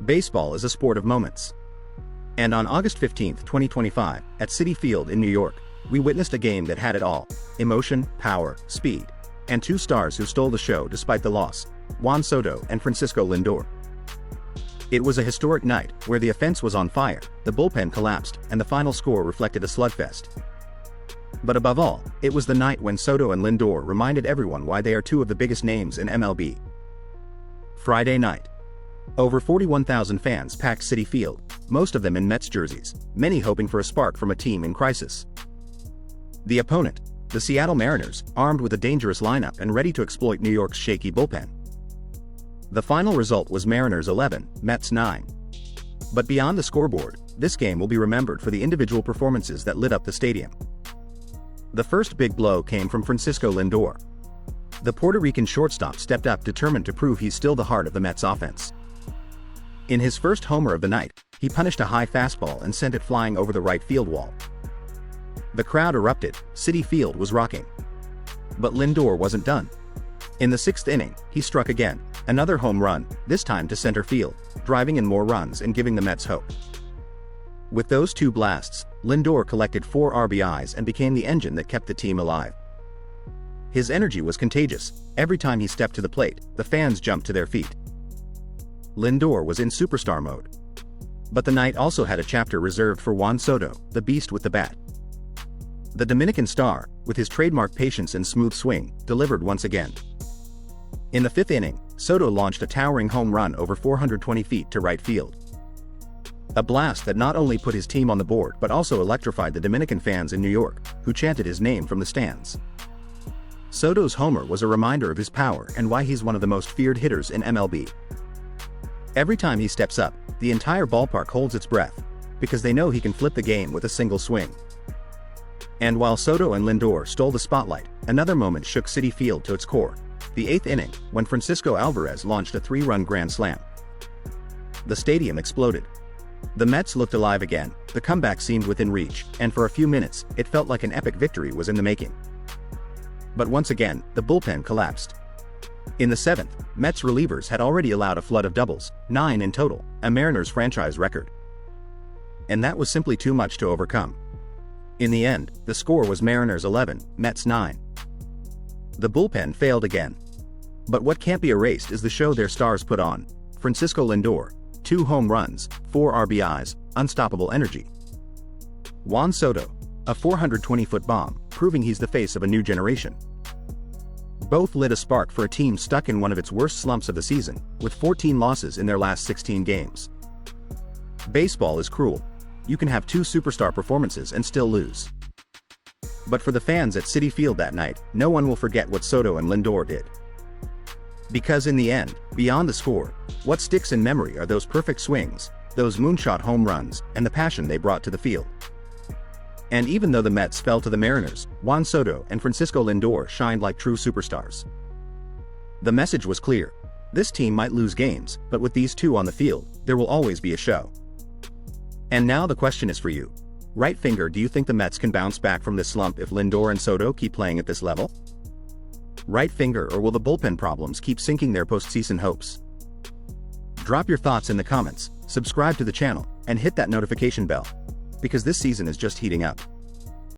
Baseball is a sport of moments. And on August 15, 2025, at Citi Field in New York, we witnessed a game that had it all: emotion, power, speed, and two stars who stole the show despite the loss: Juan Soto and Francisco Lindor. It was a historic night, where the offense was on fire, the bullpen collapsed, and the final score reflected a slugfest. But above all, it was the night when Soto and Lindor reminded everyone why they are two of the biggest names in MLB. Friday night. Over 41,000 fans packed Citi Field, most of them in Mets jerseys, many hoping for a spark from a team in crisis. The opponent, the Seattle Mariners, armed with a dangerous lineup and ready to exploit New York's shaky bullpen. The final result was Mariners 11, Mets 9. But beyond the scoreboard, this game will be remembered for the individual performances that lit up the stadium. The first big blow came from Francisco Lindor. The Puerto Rican shortstop stepped up determined to prove he's still the heart of the Mets offense. In his first homer of the night, he punished a high fastball and sent it flying over the right field wall. The crowd erupted, Citi Field was rocking. But Lindor wasn't done. In the sixth inning, he struck again, another home run, this time to center field, driving in more runs and giving the Mets hope. With those two blasts, Lindor collected 4 RBIs and became the engine that kept the team alive. His energy was contagious. Every time he stepped to the plate, the fans jumped to their feet. Lindor was in superstar mode. But the night also had a chapter reserved for Juan Soto, the beast with the bat. The Dominican star, with his trademark patience and smooth swing, delivered once again. In the fifth inning, Soto launched a towering home run over 420 feet to right field. A blast that not only put his team on the board but also electrified the Dominican fans in New York, who chanted his name from the stands. Soto's homer was a reminder of his power and why he's one of the most feared hitters in MLB. Every time he steps up, the entire ballpark holds its breath, because they know he can flip the game with a single swing. And while Soto and Lindor stole the spotlight, another moment shook Citi Field to its core: the eighth inning, when Francisco Alvarez launched a 3-run grand slam. The stadium exploded. The Mets looked alive again, the comeback seemed within reach, and for a few minutes, it felt like an epic victory was in the making. But once again, the bullpen collapsed. In the seventh, Mets relievers had already allowed a flood of doubles, 9 in total, a Mariners franchise record. And that was simply too much to overcome. In the end, the score was Mariners 11, Mets 9. The bullpen failed again. But what can't be erased is the show their stars put on: Francisco Lindor, 2 home runs, 4 RBIs, unstoppable energy. Juan Soto, a 420-foot bomb, proving he's the face of a new generation. Both lit a spark for a team stuck in one of its worst slumps of the season, with 14 losses in their last 16 games. Baseball is cruel. You can have 2 superstar performances and still lose. But for the fans at Citi Field that night, no one will forget what Soto and Lindor did. Because in the end, beyond the score, what sticks in memory are those perfect swings, those moonshot home runs, and the passion they brought to the field. And even though the Mets fell to the Mariners, Juan Soto and Francisco Lindor shined like true superstars. The message was clear: this team might lose games, but with these two on the field, there will always be a show. And now the question is for you. Right finger, do you think the Mets can bounce back from this slump if Lindor and Soto keep playing at this level? Right finger, or will the bullpen problems keep sinking their postseason hopes? Drop your thoughts in the comments, subscribe to the channel, and hit that notification bell, because this season is just heating up.